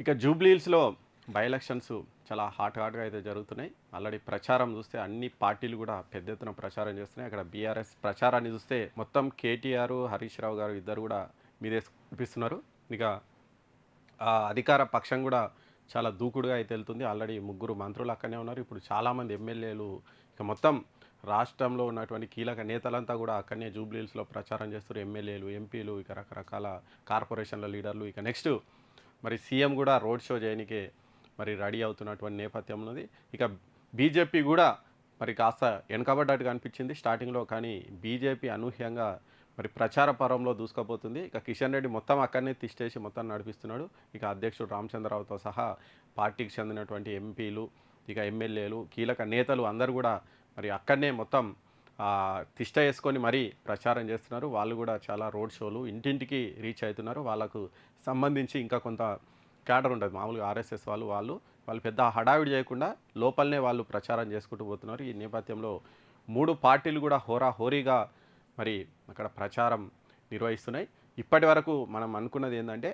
ఇక జూబ్లీ హిల్స్‌లో by elections చాలా హాట్‌గా అయితే జరుగుతున్నాయి. ఆల్రెడీ ప్రచారం చూస్తే అన్ని పార్టీలు కూడా పెద్ద ఎత్తున ప్రచారం చేస్తున్నాయి. అక్కడ బీఆర్ఎస్ ప్రచారాన్ని చూస్తే మొత్తం కేటీఆర్, హరీష్ రావు గారు ఇద్దరు కూడా మీదేసి చూపిస్తున్నారు. ఇక అధికార పక్షం కూడా చాలా దూకుడుగా అయితే వెళ్తుంది. ఆల్రెడీ ముగ్గురు మంత్రులు అక్కడనే ఉన్నారు. ఇప్పుడు చాలామంది ఎమ్మెల్యేలు ఇక మొత్తం రాష్ట్రంలో ఉన్నటువంటి కీలక నేతలంతా కూడా అక్కడనే జూబ్లీ హిల్స్‌లో ప్రచారం చేస్తున్నారు. ఎమ్మెల్యేలు, ఎంపీలు, ఇక రకరకాల కార్పొరేషన్ల లీడర్లు. ఇక నెక్స్ట్ మరి సీఎం కూడా రోడ్ షో చేయనికే మరి రెడీ అవుతున్నటువంటి నేపథ్యం ఉన్నది. ఇక బీజేపీ కూడా మరి కాస్త వెనకబడ్డట్టుగా అనిపించింది స్టార్టింగ్లో. కానీ బీజేపీ అనూహ్యంగా మరి ప్రచార పర్వంలో దూసుకుపోతుంది. ఇక కిషన్ రెడ్డి మొత్తం అక్కడనే తిష్టేసి మొత్తం నడిపిస్తున్నాడు. ఇక అధ్యక్షుడు రామచంద్రరావుతో సహా పార్టీకి చెందినటువంటి ఎంపీలు, ఇక ఎమ్మెల్యేలు, కీలక నేతలు అందరూ కూడా మరి అక్కడనే మొత్తం తిష్ట వేసుకొని మరీ ప్రచారం చేస్తున్నారు. వాళ్ళు కూడా చాలా రోడ్ షోలు ఇంటింటికి రీచ్ అవుతున్నారు. వాళ్ళకు సంబంధించి ఇంకా కొంత క్యాడర్ ఉంటుంది. మామూలుగా ఆర్ఎస్ఎస్ వాళ్ళు పెద్ద హడావిడి చేయకుండా లోపలనే వాళ్ళు ప్రచారం చేసుకుంటూ పోతున్నారు. ఈ నేపథ్యంలో మూడు పార్టీలు కూడా హోరాహోరీగా మరి అక్కడ ప్రచారం నిర్వహిస్తున్నాయి. ఇప్పటి వరకు మనం అనుకున్నది ఏంటంటే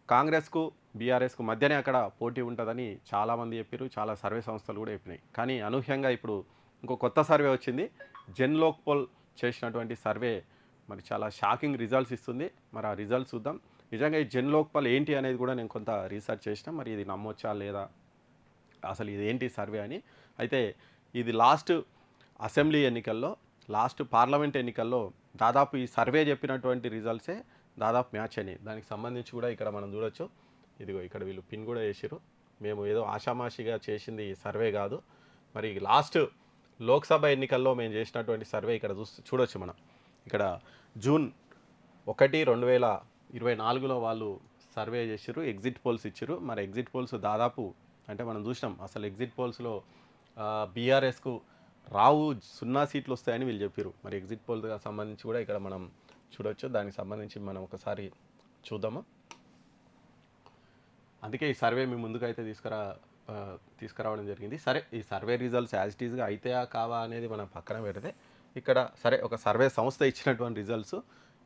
కాంగ్రెస్కు బీఆర్ఎస్కు మధ్యనే అక్కడ పోటీ ఉంటుందని చాలామంది చెప్పారు. చాలా సర్వే సంస్థలు కూడా చెప్పినాయి. కానీ అనూహ్యంగా ఇప్పుడు ఇంకో కొత్త సర్వే వచ్చింది. జెన్లోక్పోల్ చేసినటువంటి సర్వే మరి చాలా షాకింగ్ రిజల్ట్స్ ఇస్తుంది. మరి ఆ రిజల్ట్స్ చూద్దాం. నిజంగా ఈ జెన్లోక్పోల్ ఏంటి అనేది కూడా నేను కొంత రీసెర్చ్ చేసిన. మరి ఇది నమ్మొచ్చా లేదా, అసలు ఇది ఏంటి సర్వే అని. అయితే ఇది లాస్ట్ అసెంబ్లీ ఎన్నికల్లో, లాస్ట్ పార్లమెంట్ ఎన్నికల్లో దాదాపు ఈ సర్వే చెప్పినటువంటి రిజల్ట్సే దాదాపు మ్యాచ్ అయినాయి. దానికి సంబంధించి కూడా ఇక్కడ మనం చూడొచ్చు. ఇదిగో ఇక్కడ వీళ్ళు పిన్ కూడా వేసారు. మేము ఏదో ఆషామాషిగా చేసింది ఈ సర్వే కాదు. మరి లాస్ట్ లోక్సభ ఎన్నికల్లో మేము చేసినటువంటి సర్వే ఇక్కడ చూడొచ్చు మనం. ఇక్కడ జూన్ 1, 2024లో వాళ్ళు సర్వే చేసారు. ఎగ్జిట్ పోల్స్ ఇచ్చారు. మరి ఎగ్జిట్ పోల్స్ దాదాపు అంటే మనం చూసినాం అసలు ఎగ్జిట్ పోల్స్లో బీఆర్ఎస్కు రావు 0 సీట్లు వస్తాయని వీళ్ళు చెప్పారు. మరి ఎగ్జిట్ పోల్గా సంబంధించి కూడా ఇక్కడ మనం చూడొచ్చు. దానికి సంబంధించి మనం ఒకసారి చూద్దాము. అందుకే ఈ సర్వే మీ ముందుకైతే తీసుకురావడం జరిగింది. సరే, ఈ సర్వే రిజల్ట్స్ యాజ్ ఇట్ ఈజ్గా అయితాయా కావా అనేది మనం పక్కన పెడితే ఇక్కడ సరే ఒక సర్వే సంస్థ ఇచ్చినటువంటి రిజల్ట్స్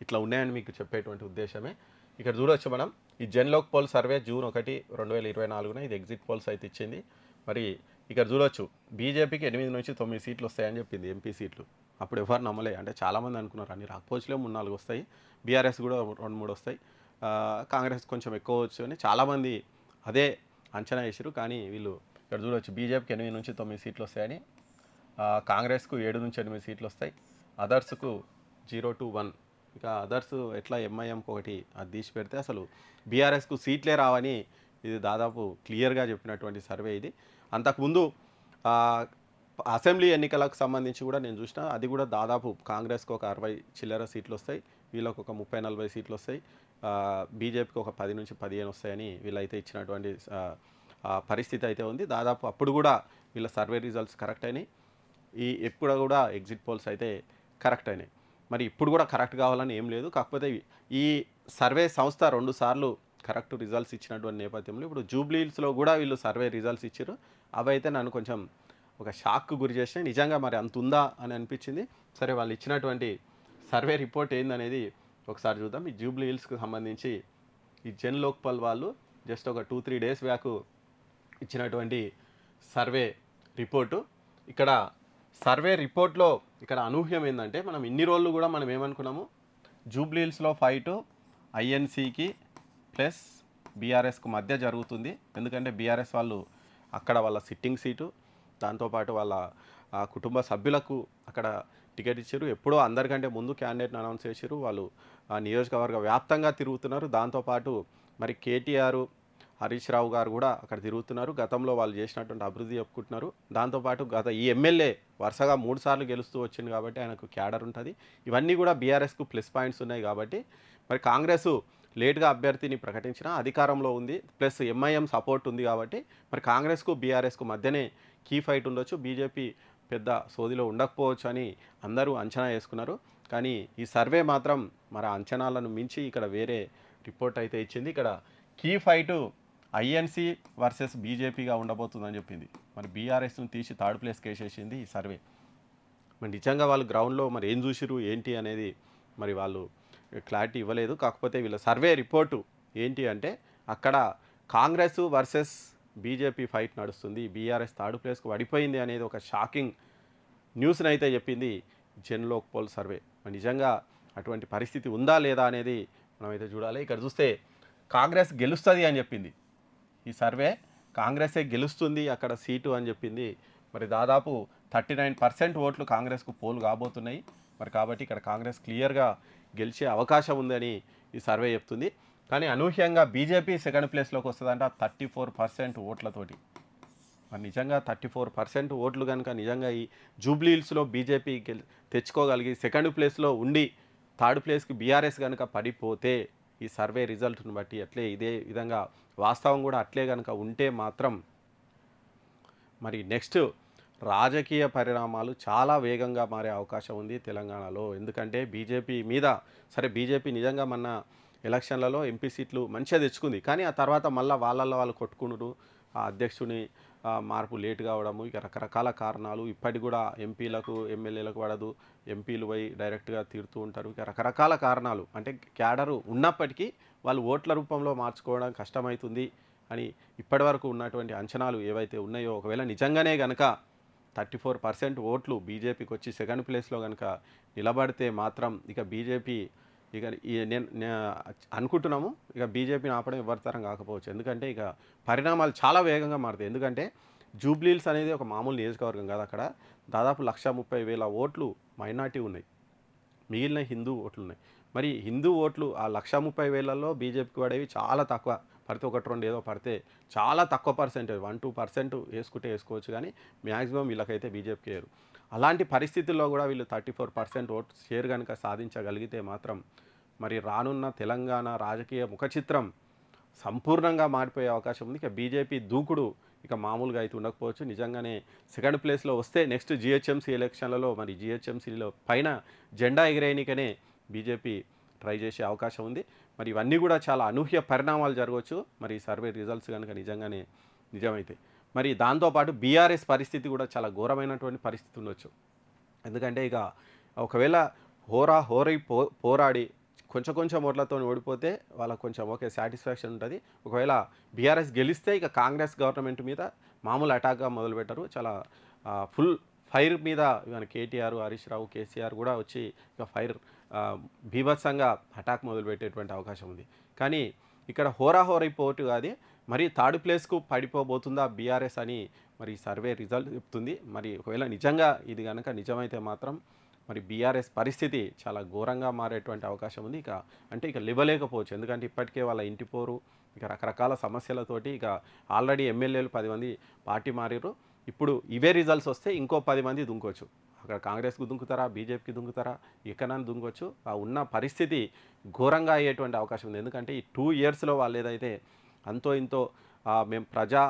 ఇట్లా ఉన్నాయని మీకు చెప్పేటువంటి ఉద్దేశమే. ఇక్కడ చూడవచ్చు మనం ఈ జెన్లోక్పోల్ సర్వే జూన్ 1, 2024 ఇది ఎగ్జిట్ పోల్స్ అయితే ఇచ్చింది. మరి ఇక్కడ చూడవచ్చు బీజేపీకి 8 నుంచి 9 సీట్లు వస్తాయని చెప్పింది, ఎంపీ సీట్లు. అప్పుడు ఎవరు నమ్మలే. అంటే చాలామంది అనుకున్నారు అన్ని రాకపోవచ్చులే, 3-4 వస్తాయి, బీఆర్ఎస్ కూడా 2-3 వస్తాయి, కాంగ్రెస్ కొంచెం ఎక్కువ వచ్చు అని చాలామంది అదే అంచనా వేసారు. కానీ వీళ్ళు ఇక్కడ చూడవచ్చు బీజేపీకి 8 నుంచి 9 సీట్లు వస్తాయని, కాంగ్రెస్కు 7 నుంచి 8 సీట్లు వస్తాయి, అదర్స్కు 0 to 1. ఇక అదర్స్ ఎట్లా ఎంఐఎంకి ఒకటి అది తీసి పెడితే అసలు బీఆర్ఎస్కు సీట్లే రావని ఇది దాదాపు క్లియర్గా చెప్పినటువంటి సర్వే ఇది. అంతకుముందు అసెంబ్లీ ఎన్నికలకు సంబంధించి కూడా నేను చూసిన, అది కూడా దాదాపు కాంగ్రెస్కి ఒక 60 చిల్లర సీట్లు వస్తాయి, వీళ్ళకు ఒక 30-40 సీట్లు వస్తాయి, బీజేపీకి ఒక 10 నుంచి 15 వస్తాయని వీళ్ళైతే ఇచ్చినటువంటి పరిస్థితి అయితే ఉంది. దాదాపు అప్పుడు కూడా వీళ్ళ సర్వే రిజల్ట్స్ కరెక్ట్ అయినాయి. ఎప్పుడు కూడా ఎగ్జిట్ పోల్స్ అయితే కరెక్ట్ అయినాయి. మరి ఇప్పుడు కూడా కరెక్ట్ కావాలని ఏం లేదు. కాకపోతే ఈ సర్వే సంస్థ 2 సార్లు కరెక్ట్ రిజల్ట్స్ ఇచ్చినటువంటి నేపథ్యంలో ఇప్పుడు జూబ్లీ హిల్స్లో కూడా వీళ్ళు సర్వే రిజల్ట్స్ ఇచ్చారు. అవి అయితే నన్ను కొంచెం ఒక షాక్కు గురి చేసినాయి. నిజంగా మరి అంత ఉందా అని అనిపించింది. సరే, వాళ్ళు ఇచ్చినటువంటి సర్వే రిపోర్ట్ ఏందనేది ఒకసారి చూద్దాం. ఈ జూబ్లీ హిల్స్కి సంబంధించి ఈ జెన్లోక్పోల్ వాళ్ళు జస్ట్ ఒక 2-3 డేస్ బ్యాక్ ఇచ్చినటువంటి సర్వే రిపోర్టు. ఇక్కడ సర్వే రిపోర్ట్లో ఇక్కడ అనూహ్యం ఏంటంటే, మనం ఇన్ని రోజులు కూడా మనం ఏమనుకున్నాము, జూబ్లీ హిల్స్లో ఫైటు ఐఎన్సీకి ప్లస్ బీఆర్ఎస్కు మధ్య జరుగుతుంది. ఎందుకంటే బీఆర్ఎస్ వాళ్ళు అక్కడ వాళ్ళ సిట్టింగ్ సీటు, దాంతోపాటు వాళ్ళ కుటుంబ సభ్యులకు అక్కడ టికెట్ ఇచ్చారు. ఎప్పుడో అందరికంటే ముందు క్యాండిడేట్ని అనౌన్స్ చేశారు. వాళ్ళు నియోజకవర్గ వ్యాప్తంగా తిరుగుతున్నారు. దాంతోపాటు మరి కేటీఆర్, హరీష్ రావు గారు కూడా అక్కడ తిరుగుతున్నారు. గతంలో వాళ్ళు చేసినటువంటి అభివృద్ధి చెప్పుకుంటున్నారు. దాంతోపాటు ఈ ఎమ్మెల్యే వరుసగా 3 సార్లు గెలుస్తూ వచ్చింది కాబట్టి ఆయనకు క్యాడర్ ఉంటుంది. ఇవన్నీ కూడా బీఆర్ఎస్కు ప్లస్ పాయింట్స్ ఉన్నాయి కాబట్టి మరి కాంగ్రెస్ లేట్గా అభ్యర్థిని ప్రకటించిన అధికారంలో ఉంది, ప్లస్ ఎంఐఎం సపోర్ట్ ఉంది కాబట్టి మరి కాంగ్రెస్కు బీఆర్ఎస్కు మధ్యనే కీ ఫైట్ ఉండొచ్చు. బీజేపీ పెద్ద సోదిలో ఉండకపోవచ్చు అని అందరూ అంచనా వేసుకున్నారు. కానీ ఈ సర్వే మాత్రం మరి అంచనాలను మించి ఇక్కడ వేరే రిపోర్ట్ అయితే ఇచ్చింది. ఇక్కడ కీ ఫైటు ఐఎన్సీ వర్సెస్ బీజేపీగా ఉండబోతుందని చెప్పింది. మరి బీఆర్ఎస్ను తీసి 3rd ప్లేస్కి వేసేసింది ఈ సర్వే. మరి నిజంగా వాళ్ళు గ్రౌండ్లో మరి ఏం చూసిరు ఏంటి అనేది మరి వాళ్ళు క్లారిటీ ఇవ్వలేదు. కాకపోతే వీళ్ళ సర్వే రిపోర్టు ఏంటి అంటే, అక్కడ కాంగ్రెస్ వర్సెస్ బీజేపీ ఫైట్ నడుస్తుంది. బీఆర్ఎస్ థర్డ్ ప్లేస్కు పడిపోయింది అనేది ఒక షాకింగ్ న్యూస్ని అయితే చెప్పింది జెన్లోక్ పోల్ సర్వే. మరి నిజంగా అటువంటి పరిస్థితి ఉందా లేదా అనేది మనమైతే చూడాలి. ఇక్కడ చూస్తే కాంగ్రెస్ గెలుస్తుంది అని చెప్పింది ఈ సర్వే. కాంగ్రెసే గెలుస్తుంది అక్కడ సీటు అని చెప్పింది. మరి దాదాపు 39% ఓట్లు కాంగ్రెస్కు పోల్ కాబోతున్నాయి. మరి కాబట్టి ఇక్కడ కాంగ్రెస్ క్లియర్గా గెలిచే అవకాశం ఉందని ఈ సర్వే చెప్తుంది. కానీ అనూహ్యంగా బీజేపీ సెకండ్ ప్లేస్లోకి వస్తుందంట 34% ఓట్లతోటి. మరి నిజంగా 34% ఓట్లు కనుక నిజంగా ఈ జూబ్లీహిల్స్లో బీజేపీ తెచ్చుకోగలిగి సెకండ్ ప్లేస్లో ఉండి థర్డ్ ప్లేస్కి బీఆర్ఎస్ కనుక పడిపోతే ఈ సర్వే రిజల్ట్ను బట్టి అట్లే ఇదే విధంగా వాస్తవం కూడా అట్లే కనుక ఉంటే మాత్రం మరి నెక్స్ట్ రాజకీయ పరిణామాలు చాలా వేగంగా మారే అవకాశం ఉంది తెలంగాణలో. ఎందుకంటే బీజేపీ మీద సరే బీజేపీ నిజంగా మొన్న ఎలక్షన్లలో ఎంపీ సీట్లు మంచిగా తెచ్చుకుంది. కానీ ఆ తర్వాత మళ్ళీ వాళ్ళల్లో వాళ్ళు కొట్టుకునుడు, ఆ అధ్యక్షుని మార్పు లేటు కావడము, ఇక రకరకాల కారణాలు ఇప్పటికి కూడా ఎంపీలకు ఎమ్మెల్యేలకు పడదు, ఎంపీలు పోయి డైరెక్ట్గా తీరుతూ ఉంటారు. ఇక రకరకాల కారణాలు అంటే క్యాడరు ఉన్నప్పటికీ వాళ్ళు ఓట్ల రూపంలో మార్చుకోవడం కష్టమవుతుంది అని ఇప్పటివరకు ఉన్నటువంటి అంచనాలు ఏవైతే ఉన్నాయో ఒకవేళ నిజంగానే కనుక 34% ఓట్లు బీజేపీకి వచ్చి సెకండ్ ప్లేస్లో కనుక నిలబడితే మాత్రం ఇక బీజేపీ ఇక నేను అనుకుంటున్నాము ఇక బీజేపీని ఆపడం ఎవరితరం కాకపోవచ్చు. ఎందుకంటే ఇక పరిణామాలు చాలా వేగంగా మారుతాయి. ఎందుకంటే జూబ్లీహిల్స్ అనేది ఒక మామూలు నియోజకవర్గం కాదు. అక్కడ దాదాపు 130,000 ఓట్లు మైనార్టీ ఉన్నాయి, మిగిలిన హిందూ ఓట్లు ఉన్నాయి. మరి హిందూ ఓట్లు ఆ 130,000లో బీజేపీకి పడేవి చాలా తక్కువ. పడితే 1-2 ఏదో పడితే చాలా తక్కువ పర్సెంటేజ్ 1-2% వేసుకుంటే వేసుకోవచ్చు. కానీ మ్యాక్సిమం వీళ్ళకైతే బీజేపీకి వేయరు. అలాంటి పరిస్థితుల్లో కూడా వీళ్ళు 34% ఓట్ షేర్ కనుక సాధించగలిగితే మాత్రం మరి రానున్న తెలంగాణ రాజకీయ ముఖ చిత్రం సంపూర్ణంగా మారిపోయే అవకాశం ఉంది. ఇక బీజేపీ దూకుడు ఇక మామూలుగా అయితే ఉండకపోవచ్చు. నిజంగానే సెకండ్ ప్లేస్లో వస్తే నెక్స్ట్ జిహెచ్ఎంసీ ఎలక్షన్లలో మరి జిహెచ్ఎంసీలో పైన జెండా ఎగిరేయనికనే బీజేపీ ట్రై చేసే అవకాశం ఉంది. మరి ఇవన్నీ కూడా చాలా అనూహ్య పరిణామాలు జరగవచ్చు మరి సర్వే రిజల్ట్స్ కనుక నిజంగానే నిజమైతే. మరి దాంతోపాటు బీఆర్ఎస్ పరిస్థితి కూడా చాలా ఘోరమైనటువంటి పరిస్థితి ఉండొచ్చు. ఎందుకంటే ఇక ఒకవేళ హోరీ పోరాడి కొంచెం ఓట్లతో ఓడిపోతే వాళ్ళకు కొంచెం ఓకే సాటిస్ఫాక్షన్ ఉంటుంది. ఒకవేళ బీఆర్ఎస్ గెలిస్తే ఇక కాంగ్రెస్ గవర్నమెంట్ మీద మామూలు అటాక్గా మొదలుపెట్టారు. చాలా ఫుల్ ఫైర్ మీద మన కేటీఆర్, హరీష్ రావు, కేసీఆర్ కూడా వచ్చి ఇక ఫైర్ బీభత్సంగా అటాక్ మొదలుపెట్టేటువంటి అవకాశం ఉంది. కానీ ఇక్కడ హోరీ పోటు కాదు, మరి థర్డ్ ప్లేస్కు పడిపోబోతుందా బీఆర్ఎస్ అని మరి సర్వే రిజల్ట్ చెప్తుంది. మరి ఒకవేళ నిజంగా ఇది కనుక నిజమైతే మాత్రం మరి బీఆర్ఎస్ పరిస్థితి చాలా ఘోరంగా మారేటువంటి అవకాశం ఉంది. ఇక లేవలేకపోవచ్చు. ఎందుకంటే ఇప్పటికే వాళ్ళ ఇంటి పోరు ఇక రకరకాల సమస్యలతోటి ఇక ఆల్రెడీ ఎమ్మెల్యేలు 10 మంది పార్టీ మారిరు. ఇప్పుడు ఇవే రిజల్ట్స్ వస్తే ఇంకో 10 మంది దుంకొచ్చు. అక్కడ కాంగ్రెస్కు దుంకుతారా, బీజేపీకి దుంకుతారా, ఎక్కడైనా దుంకొచ్చు. ఆ ఉన్న పరిస్థితి ఘోరంగా అయ్యేటువంటి అవకాశం ఉంది. ఎందుకంటే ఈ 2 ఇయర్స్లో వాళ్ళు ఏదైతే అంతో ఇంతో మేము ప్రజా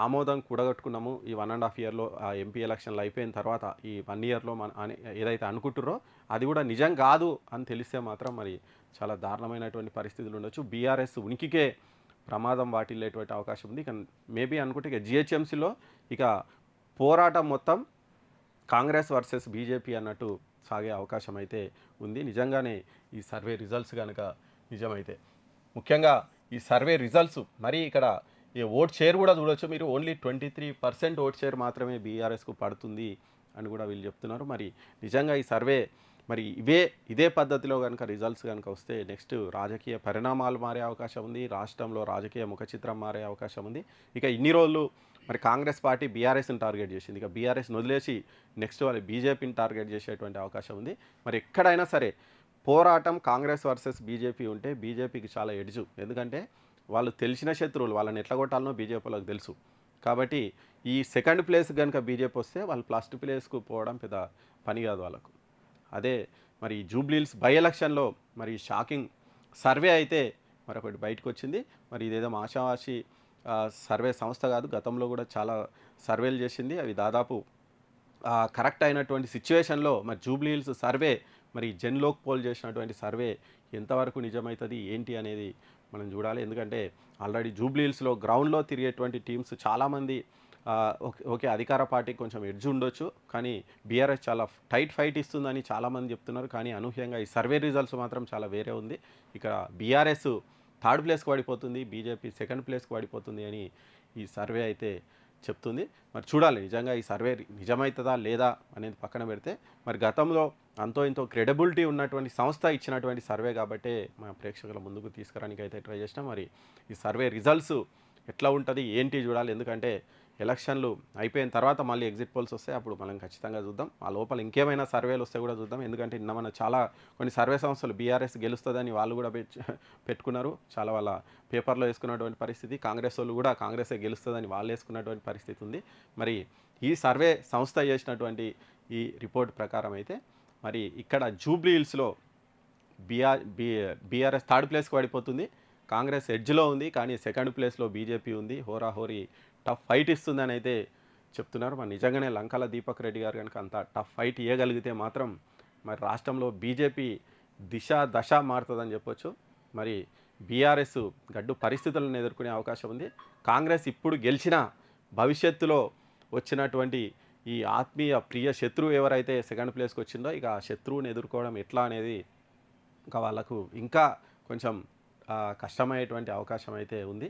ఆమోదం కూడగట్టుకున్నాము ఈ 1.5 ఇయర్లో ఎంపీ ఎలక్షన్లు అయిపోయిన తర్వాత ఈ 1 ఇయర్లో ఏదైతే అనుకుంటుర్రో అది కూడా నిజం కాదు అని తెలిస్తే మాత్రం మరి చాలా దారుణమైనటువంటి పరిస్థితులు ఉండొచ్చు. బీఆర్ఎస్ ఉనికికే ప్రమాదం వాటిల్లేటువంటి అవకాశం ఉంది. ఇక మేబీ అనుకుంటే ఇక జిహెచ్ఎంసీలో ఇక పోరాటం మొత్తం కాంగ్రెస్ వర్సెస్ బీజేపీ అన్నట్టు సాగే అవకాశం అయితే ఉంది. నిజంగానే ఈ సర్వే రిజల్ట్స్ కనుక నిజమైతే ముఖ్యంగా ఈ సర్వే రిజల్ట్స్ మరి ఇక్కడ ఈ ఓట్ షేర్ కూడా చూడొచ్చు మీరు. ఓన్లీ 23% ఓట్ షేర్ మాత్రమే బీఆర్ఎస్కు పడుతుంది అని కూడా వీళ్ళు చెప్తున్నారు. మరి నిజంగా ఈ సర్వే మరి ఇదే పద్ధతిలో కనుక రిజల్ట్స్ కనుక వస్తే నెక్స్ట్ రాజకీయ పరిణామాలు మారే అవకాశం ఉంది. రాష్ట్రంలో రాజకీయ ముఖ చిత్రం మారే అవకాశం ఉంది. ఇక ఇన్ని రోజులు మరి కాంగ్రెస్ పార్టీ బీఆర్ఎస్ని టార్గెట్ చేసింది. ఇక బీఆర్ఎస్ని వదిలేసి నెక్స్ట్ వాళ్ళు బీజేపీని టార్గెట్ చేసేటువంటి అవకాశం ఉంది. మరి ఎక్కడైనా సరే పోరాటం కాంగ్రెస్ వర్సెస్ బీజేపీ ఉంటే బీజేపీకి చాలా ఎడ్జు. ఎందుకంటే వాళ్ళు తెలిసిన శత్రువులు, వాళ్ళని ఎట్లా కొట్టాలనో బీజేపీలకు తెలుసు. కాబట్టి ఈ సెకండ్ ప్లేస్ కనుక బీజేపీ వస్తే వాళ్ళు ఫస్ట్ ప్లేస్కు పోవడం పెద్ద పని కాదు వాళ్ళకు. అదే మరి జూబ్లీహిల్స్ బై ఎలక్షన్లో మరి షాకింగ్ సర్వే అయితే మరొకటి బయటకు వచ్చింది. మరి ఇదేదో ఆశావాసి సర్వే సంస్థ కాదు, గతంలో కూడా చాలా సర్వేలు చేసింది. అవి దాదాపు కరెక్ట్ అయినటువంటి సిచ్యువేషన్లో మరి జూబ్లీహిల్స్ సర్వే మరి జెన్లోక్ పోల్ చేసినటువంటి సర్వే ఎంతవరకు నిజమవుతుంది ఏంటి అనేది మనం చూడాలి. ఎందుకంటే ఆల్రెడీ జూబ్లీహిల్స్లో గ్రౌండ్లో తిరిగేటువంటి టీమ్స్ చాలామంది ఓకే అధికార పార్టీకి కొంచెం ఎడ్జ్ ఉండొచ్చు, కానీ బీఆర్ఎస్ చాలా టైట్ ఫైట్ ఇస్తుందని చాలామంది చెప్తున్నారు. కానీ అనూహ్యంగా ఈ సర్వే రిజల్ట్స్ మాత్రం చాలా వేరే ఉంది. ఇక బీఆర్ఎస్ థర్డ్ ప్లేస్కి పడిపోతుంది, బీజేపీ సెకండ్ ప్లేస్కి పడిపోతుంది అని ఈ సర్వే అయితే చెప్తుంది. మరి చూడాలి నిజంగా ఈ సర్వే నిజమవుతుందా లేదా అనేది పక్కన పెడితే, మరి గతంలో అంతో ఇంతో క్రెడిబిలిటీ ఉన్నటువంటి సంస్థ ఇచ్చినటువంటి సర్వే కాబట్టే మా ప్రేక్షకుల ముందుకు తీసుకురానికి అయితే ట్రై చేసినా. మరి ఈ సర్వే రిజల్ట్స్ ఎట్లా ఉంటుంది ఏంటి చూడాలి. ఎందుకంటే ఎలక్షన్లు అయిపోయిన తర్వాత మళ్ళీ ఎగ్జిట్ పోల్స్ వస్తాయి, అప్పుడు మనం ఖచ్చితంగా చూద్దాం. ఆ లోపల ఇంకేమైనా సర్వేలు వస్తే కూడా చూద్దాం. ఎందుకంటే నిన్న మన చాలా కొన్ని సర్వే సంస్థలు బీఆర్ఎస్ గెలుస్తుందని వాళ్ళు కూడా పెట్టుకున్నారు, చాలా వాళ్ళ పేపర్లో వేసుకున్నటువంటి పరిస్థితి. కాంగ్రెస్ వాళ్ళు కూడా కాంగ్రెసే గెలుస్తుందని వాళ్ళు వేసుకున్నటువంటి పరిస్థితి ఉంది. మరి ఈ సర్వే సంస్థ చేసినటువంటి ఈ రిపోర్ట్ ప్రకారం అయితే మరి ఇక్కడ జూబ్లీ హిల్స్లో బీఆర్ఎస్ థర్డ్ ప్లేస్కి పడిపోతుంది, కాంగ్రెస్ ఎడ్జ్లో ఉంది, కానీ సెకండ్ ప్లేస్లో బీజేపీ ఉంది. హోరాహోరీ టఫ్ ఫైట్ ఇస్తుందని అయితే చెప్తున్నారు. మరి నిజంగానే లంకల దీపక్ రెడ్డి గారు కనుక అంత టఫ్ ఫైట్ ఇవ్వగలిగితే మాత్రం మరి రాష్ట్రంలో బీజేపీ దశ మారుతుందని చెప్పొచ్చు. మరి బీఆర్ఎస్ గడ్డు పరిస్థితులను ఎదుర్కొనే అవకాశం ఉంది. కాంగ్రెస్ ఇప్పుడు గెలిచినా భవిష్యత్తులో వచ్చినటువంటి ఈ ఆత్మీయ ప్రియ శత్రువు ఎవరైతే సెకండ్ ప్లేస్కి వచ్చిందో ఇక ఆ శత్రువుని ఎదుర్కోవడం ఎట్లా అనేది ఇంకా వాళ్ళకు ఇంకా కొంచెం కష్టమయ్యేటువంటి అవకాశం అయితే ఉంది.